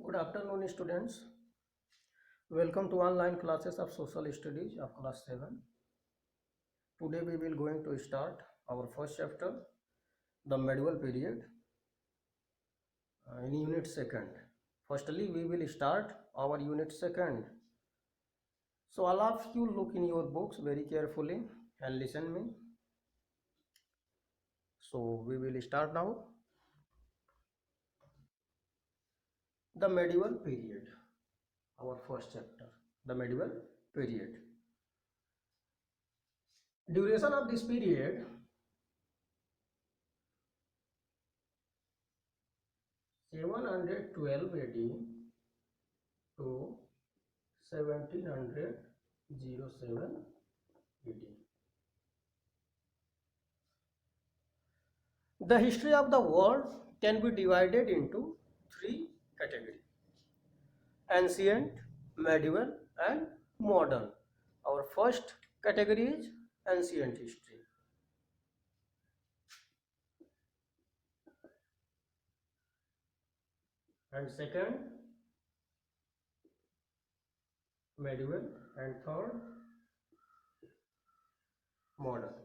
Good afternoon, students. Welcome to online classes of social studies of class 7. Today we will going to start our first chapter, the medieval period, in unit second. Firstly, we will start our unit second. So all of you look in your books very carefully and listen me. So we will start now. The medieval period, our first chapter, the medieval period. Duration of this period 712 AD to 1707 AD. The history of the world can be divided into three categories: ancient, medieval, and modern. Our first category is ancient history. And second, medieval, and third, modern.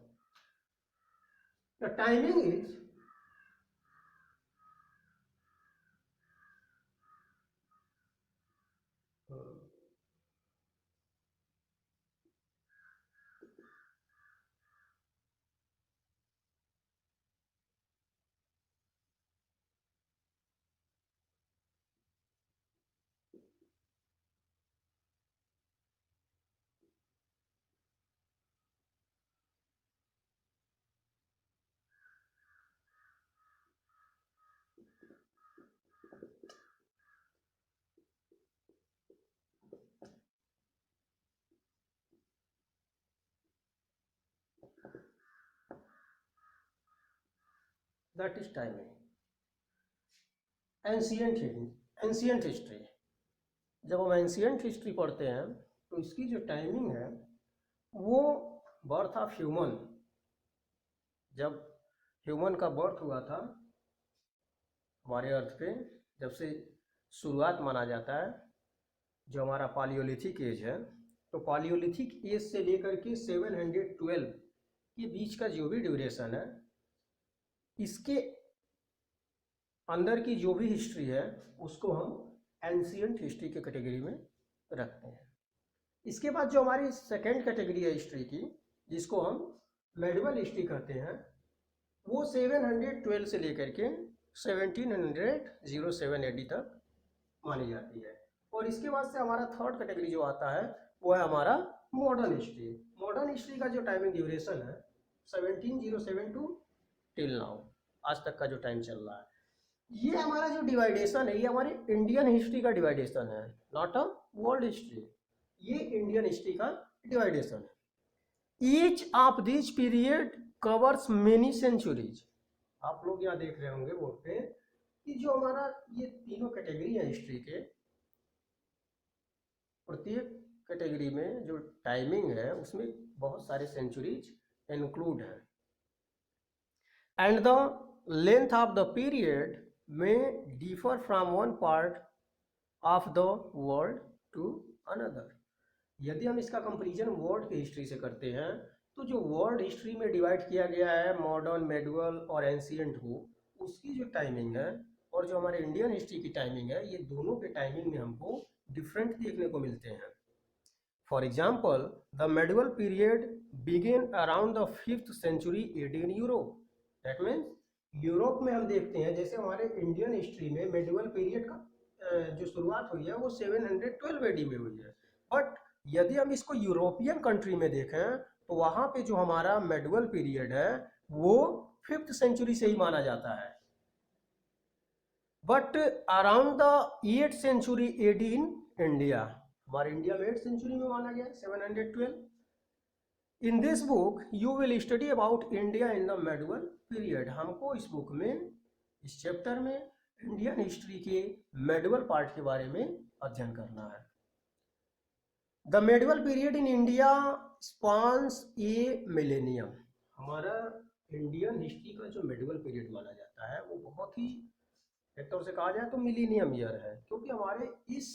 The timing is that is timing. Ancient history, जब हम ancient history पढ़ते हैं तो इसकी जो timing है वो birth of human, जब ह्यूमन का बर्थ हुआ था हमारे अर्थ पे, जब से शुरुआत माना जाता है, जो हमारा पालियोलिथिक एज है, तो पालियोलिथिक एज से लेकर के 712 के बीच का जो भी ड्यूरेशन है, इसके अंदर की जो भी हिस्ट्री है उसको हम एंशियंट हिस्ट्री के कैटेगरी में रखते हैं। इसके बाद जो हमारी सेकेंड कैटेगरी है हिस्ट्री की, जिसको हम मेडिवल हिस्ट्री कहते हैं, वो 712 से लेकर के 1707 AD तक मानी जाती है। और इसके बाद से हमारा थर्ड कैटेगरी जो आता है वो है हमारा मॉडर्न हिस्ट्री। मॉडर्न हिस्ट्री का जो टाइमिंग ड्यूरेशन है 1707 टू टिल नाउ, आज तक का जो टाइम चल रहा है, ये हमारा जो डिवाइडेशन है ये हमारी इंडियन हिस्ट्री का डिवाइडेशन है, नॉट अ वर्ल्ड हिस्ट्री। ये इंडियन हिस्ट्री का डिवाइडेशन है। Each of this period covers many centuries. आप लोग यहाँ देख रहे होंगे बोर्ड पे कि जो हमारा ये तीनों कैटेगरी है हिस्ट्री के, प्रत्येक कैटेगरी में जो टाइमिंग है उसमें बहुत सारे सेंचुरीज इंक्लूड है। And the length of the period में differ from one part of the world to another. यदि हम इसका कंपैरिजन वर्ल्ड की हिस्ट्री से करते हैं तो जो वर्ल्ड हिस्ट्री में डिवाइड किया गया है मॉडर्न, मेडिवल और एंशियंट को, उसकी जो टाइमिंग है और जो हमारे इंडियन हिस्ट्री की टाइमिंग है, ये दोनों के टाइमिंग में हमको डिफरेंट देखने को मिलते हैं। For example, the medieval period begin around the 5th century AD in Europe. That means Europe में हम देखते हैं जैसे हमारे इंडियन हिस्ट्री में मेडिवल पीरियड का जो शुरुआत हुई है वो 712 AD में हुई है, बट यदि हम इसको यूरोपियन कंट्री में देखें तो वहां पे जो हमारा मेडिवल पीरियड है वो 5th century से ही माना जाता है। But around the 8th century AD in India, हमारे इंडिया में 8th century में माना गया 712। In this book you will study about India in the medieval period. हमको इस बुक में, इस चैप्टर में इंडियन हिस्ट्री के मेडिवल पार्ट के बारे में अध्ययन करना है। The medieval period in India spans a millennium. हमारा इंडियन हिस्ट्री का जो मेडिवल पीरियड माना जाता है वो बहुत ही, एक तौर से कहा जाए तो मिलीनियम ईयर है, क्योंकि क्योंकि हमारे इस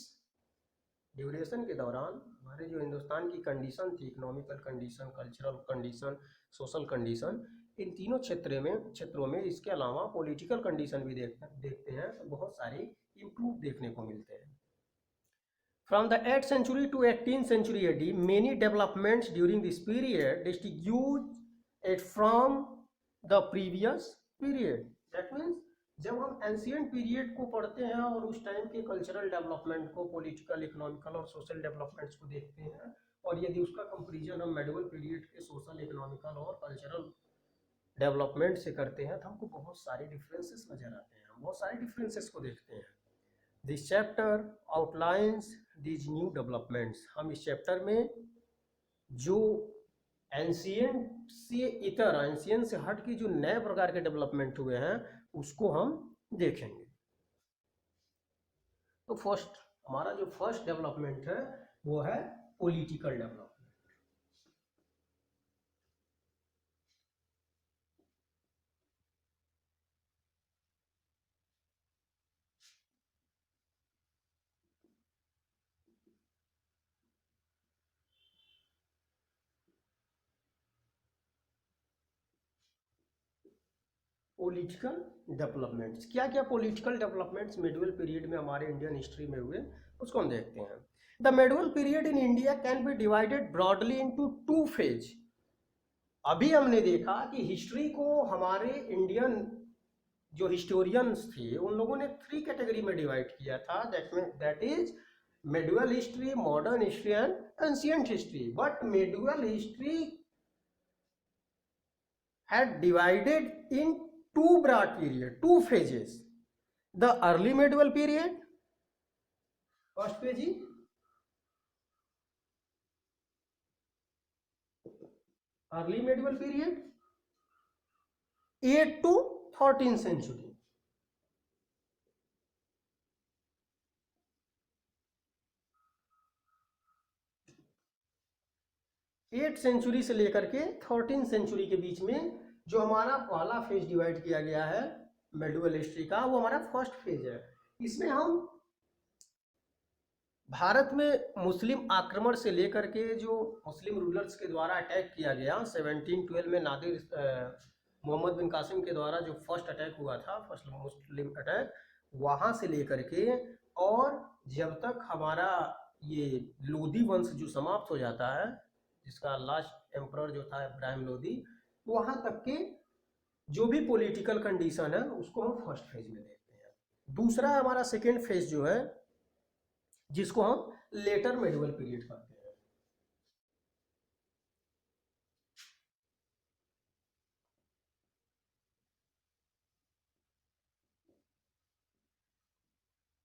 ड्यूरेशन के दौरान हमारे जो हिंदुस्तान की कंडीशन थी, economical condition, cultural condition, social condition, इन तीनों क्षेत्रों में इसके अलावा पॉलिटिकल कंडीशन भी देखते हैं तो बहुत सारे इम्प्रूव देखने को मिलते हैं। From the 8th century to 18th century AD, many developments during this period distinguish it from the previous period. That means जब हम एंशियंट पीरियड को पढ़ते हैं और उस टाइम के कल्चरल डेवलपमेंट को, पॉलिटिकल, इकोनॉमिकल और सोशल डेवलपमेंट्स को देखते हैं, और यदि उसका कंपैरिजन हम मेडिवल पीरियड के सोशल, इकोनॉमिकल और कल्चरल डेवलपमेंट से करते हैं तो हमको बहुत सारे डिफरेंसेस नजर आते हैं, हम बहुत सारे डिफरेंसेस को देखते हैं। This chapter outlines these new developments. हम इस चैप्टर में जो एंशियंट से इतर, एंशियंट से हट के जो नए प्रकार के डेवलपमेंट हुए हैं उसको हम देखेंगे। तो हमारा जो फर्स्ट डेवलपमेंट है वो है पॉलिटिकल डेवलपमेंट। पॉलिटिकल डेवलपमेंट्स, क्या क्या पॉलिटिकल डेवलपमेंट्स मेडिवल पीरियड में हमारे इंडियन हिस्ट्री में हुए उसको हम देखते हैं। The medieval period in India can be divided broadly into two phase. अभी हमने देखा कि हिस्ट्री को हमारे इंडियन जो हिस्टोरियंस थे उन लोगों ने 3 कैटेगरी में डिवाइड किया था, that is medieval history, modern history and ancient history. But medieval history had divided in 2 broad period, 2 phases. The early medieval period, first page, early medieval period 8 to 13th century। Eight century से लेकर के 13 century के बीच में जो हमारा पहला phase divide किया गया है मेडिवल हिस्ट्री का, वो हमारा फर्स्ट फेज है। इसमें हम भारत में मुस्लिम आक्रमण से लेकर के जो मुस्लिम रूलर्स के द्वारा अटैक किया गया 1712 में नादिर मोहम्मद बिन कासिम के द्वारा जो फर्स्ट अटैक हुआ था, फर्स्ट मुस्लिम अटैक, वहां से लेकर के और जब तक हमारा ये लोधी वंश जो समाप्त हो जाता है, जिसका लास्ट एम्परर जो था इब्राहिम लोधी, वहां तक के जो भी पॉलिटिकल कंडीशन है उसको हम फर्स्ट फेज में देखते हैं। दूसरा हमारा सेकेंड फेज जो है जिसको हम लेटर मेडिवल पीरियड कहते हैं।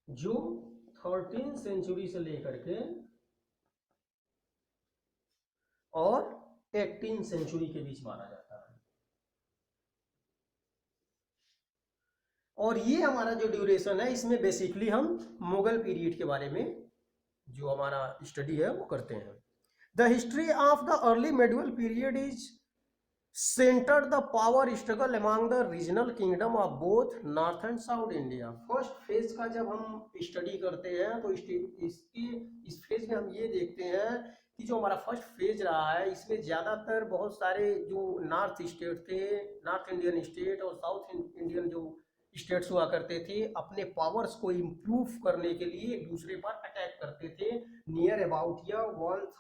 जो 13 सेंचुरी से लेकर के और 18 सेंचुरी के बीच माना जाता है। और ये हमारा जो ड्यूरेशन है इसमें बेसिकली हम मुगल पीरियड के बारे में जो हमारा स्टडी है वो करते हैं। The history of the early medieval period is centred the power struggle among the regional kingdom of both north and south India. First phase का जब हम स्टडी करते हैं तो इस फेज में हम ये देखते हैं कि जो हमारा फर्स्ट फेज रहा है इसमें ज़्यादातर बहुत सारे जो नॉर्थ स्टेट थे, नॉर्थ इंडियन स्टेट और साउथ इंडियन जो स्टेट्स हुआ करते थे, अपने पावर्स को इम्प्रूव करने के लिए एक दूसरे पर अटैक करते थे। नियर अबाउट ईयर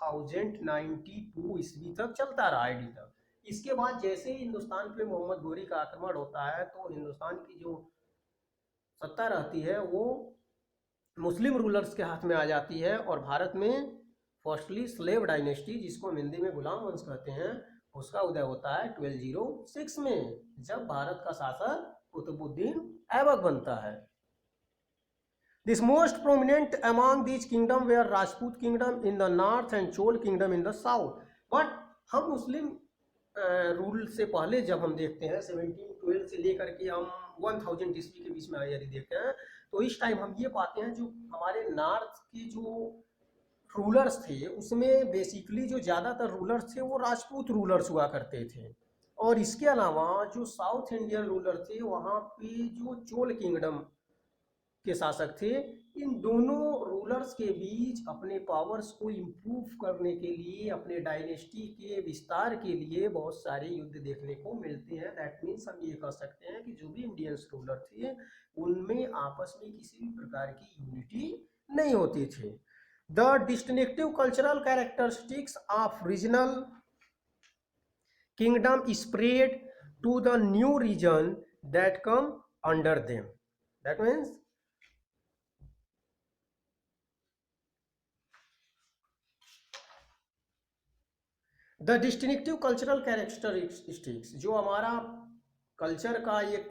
1092 ईस्वी तक चलता रहा आईडी तक। इसके बाद जैसे ही हिंदुस्तान पे मोहम्मद गोरी का आक्रमण होता है तो हिंदुस्तान की जो सत्ता रहती है वो मुस्लिम रूलर्स के हाथ में आ जाती है और भारत में फर्स्टली स्लेव डायनेस्टी, जिसको हम हिंदी में गुलाम वंश कहते हैं, उसका उदय होता है 1206 में, जब भारत का शासक कुतुबुद्दीन ऐबक बनता है। This most prominent among this kingdom were Rajput kingdom in the north and Chola kingdom in the south. But हम मुस्लिम रूल से पहले जब हम देखते हैं 1712 से लेकर के हम 1000 ईस्वी के बीच में यदि देखते हैं तो इस टाइम हम ये पाते हैं जो हमारे नॉर्थ के जो रूलर्स थे उसमें बेसिकली जो ज़्यादातर रूलर्स थे वो राजपूत रूलर्स हुआ करते थे। और इसके अलावा जो साउथ इंडियन रूलर थे वहाँ पे जो चोल किंगडम के शासक थे, इन दोनों रूलर्स के बीच अपने पावर्स को इम्प्रूव करने के लिए, अपने डायनेस्टी के विस्तार के लिए बहुत सारे युद्ध देखने को मिलते हैं। दैट मीन्स हम ये कह सकते हैं कि जो भी इंडियंस रूलर थे उनमें आपस में किसी भी प्रकार की यूनिटी नहीं होती थी। The distinctive cultural characteristics of regional kingdom spread to the new region that come under them. That means the distinctive cultural characteristics, जो हमारा कल्चर का एक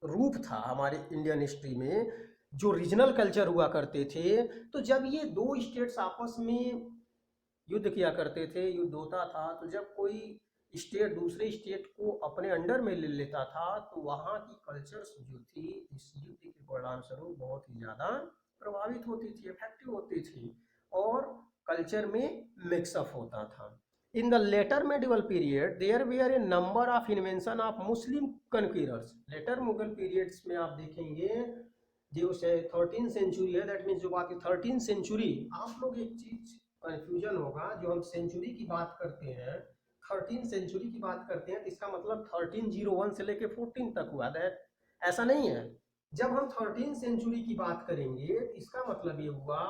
रूप था हमारे इंडियन हिस्ट्री में, जो रीजनल कल्चर हुआ करते थे, तो जब ये दो स्टेट्स आपस में युद्ध किया करते थे, युद्ध होता था, तो जब कोई स्टेट दूसरे स्टेट को अपने अंडर में ले लेता था तो वहाँ की कल्चर्स जो थी इस युद्ध के परिणाम स्वरूप बहुत ही ज़्यादा प्रभावित होती थी, इफेक्टिव होती थी और कल्चर में मिक्सअप होता था। In the later medieval period there were a number of invention of Muslim conquerors. Later Mughal periods में आप देखेंगे जो 13th सेंचुरी है, दैट मीन्स जो बाकी 13th सेंचुरी, आप लोग एक चीज कंफ्यूजन होगा, जो हम सेंचुरी की बात करते हैं, 13th सेंचुरी की बात करते हैं तो इसका मतलब 1301 से लेके 14 तक हुआ, दैट ऐसा नहीं है। जब हम 13th सेंचुरी की बात करेंगे तो इसका मतलब ये हुआ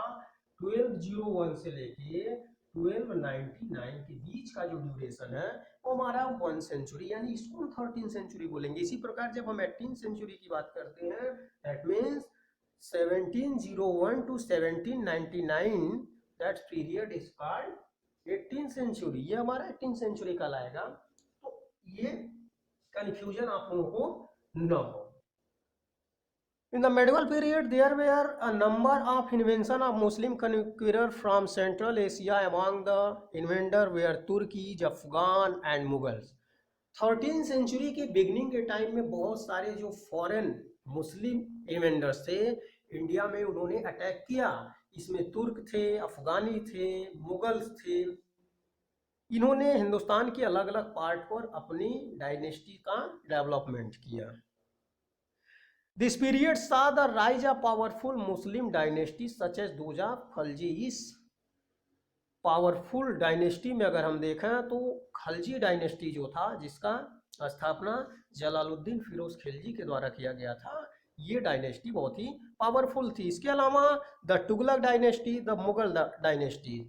1201 से लेके 1299 के बीच का जो ड्यूरेशन है वो हमारा 1 सेंचुरी, यानी इसको 13th सेंचुरी बोलेंगे। इसी प्रकार जब हम 18th सेंचुरी की बात करते हैं, that means 1701 to 1799, that period is called 18th century। ये हमारा 18th सेंचुरी कहलाएगा। तो ये कंफ्यूजन आप लोगों को न हो। In the medieval period, there were a number of invention of Muslim conqueror from Central Asia. Among the inventor were Turkish, Afghan and Mughals। 13th century के बिगनिंग के टाइम में बहुत सारे जो फॉरेन मुस्लिम इन्वेंटर्स थे India में, उन्होंने attack किया। इसमें तुर्क थे, अफगानी थे, मुगल्स थे। इन्होंने हिंदुस्तान के अलग अलग पार्ट पर अपनी डायनेस्टी का डेवलपमेंट किया। This period saw the rise of powerful Muslim dynasties such as those of Khalji. इस पावरफुल डायनेस्टी में अगर हम देखें तो खलजी डायनेस्टी जो था, जिसका स्थापना जलालुद्दीन फिरोज खिलजी के द्वारा किया गया था, ये डायनेस्टी बहुत ही पावरफुल थी। इसके अलावा the Tughlaq dynasty, the Mughal dynasty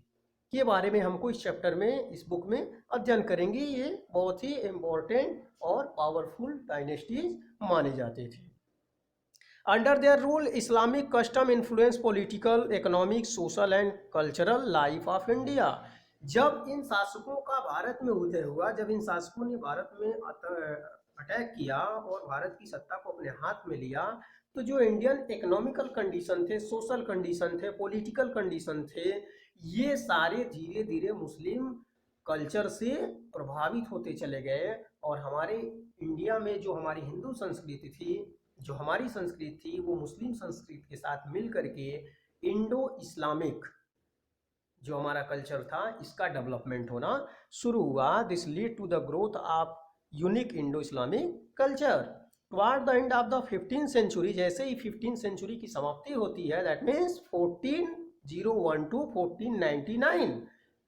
के बारे में हमको इस चैप्टर में, इस बुक में अध्ययन करेंगे। ये बहुत ही इम्पोर्टेंट और पावरफुल डायनेस्टीज माने जाते थे। Under their rule, Islamic custom influenced political, economic, social and cultural life of India। जब इन शासकों का भारत में उदय हुआ, जब इन शासकों ने भारत में अटैक किया और भारत की सत्ता को अपने हाथ में लिया, तो जो इंडियन इकोनॉमिकल कंडीशन थे, सोशल कंडीशन थे, पॉलिटिकल कंडीशन थे, ये सारे धीरे धीरे मुस्लिम कल्चर से प्रभावित होते चले गए। और हमारे इंडिया में जो हमारी हिंदू संस्कृति थी, जो हमारी संस्कृति थी, वो मुस्लिम संस्कृति के साथ मिल करके इंडो इस्लामिक जो हमारा कल्चर था, इसका डेवलपमेंट होना शुरू हुआ। This lead to the growth of unique Indo Islamic culture. Toward the end of the 15th century, जैसे ही 15th सेंचुरी की समाप्ति होती है, दैट मीन्स 1401 to 1499,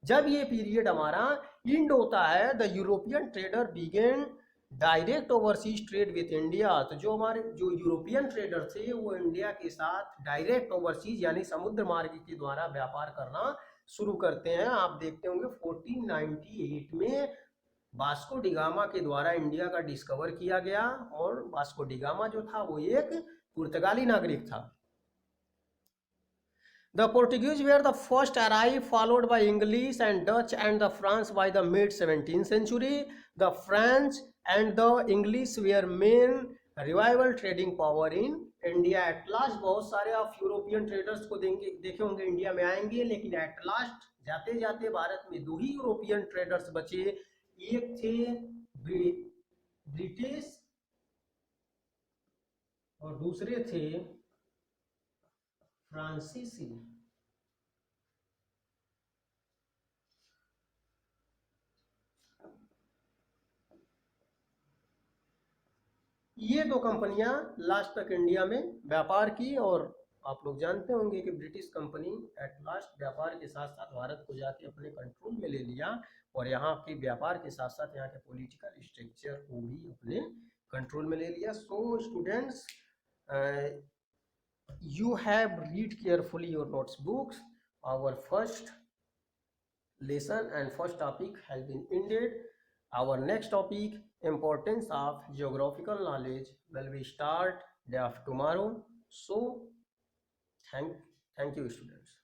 जब ये पीरियड हमारा इंड होता है, the European trader began direct overseas trade with India. तो जो हमारे जो यूरोपियन ट्रेडर थे वो इंडिया के साथ डायरेक्ट ओवरसीज यानी समुद्र मार्ग के द्वारा व्यापार करना शुरू करते हैं। आप देखते होंगे 1498 में वास्को डिगामा के द्वारा इंडिया का डिस्कवर किया गया, और वास्को डिगामा जो था वो एक पुर्तगाली नागरिक था। The Portuguese were the first arrived, followed by English and Dutch and the France by the mid 17th century. The French and the English were main revival trading power in India। At last बहुत सारे आप European traders को देखे होंगे India में आएंगे, लेकिन at last जाते जाते भारत में दो ही यूरोपियन ट्रेडर्स बचे। एक थे ब्रिटिश और दूसरे थे फ्रांसीसी। ये दो कंपनियां लास्ट तक इंडिया में व्यापार की, और आप लोग जानते होंगे कि ब्रिटिश कंपनी एट लास्ट व्यापार के साथ साथ भारत को जाके अपने कंट्रोल में ले लिया, और यहाँ के व्यापार के साथ साथ यहाँ के पॉलिटिकल स्ट्रक्चर को भी अपने कंट्रोल में ले लिया। So students, you have read carefully your notes books. Our first lesson and first topic has been ended. Our next topic, importance of geographical knowledge, will be start day of tomorrow. So thank you students.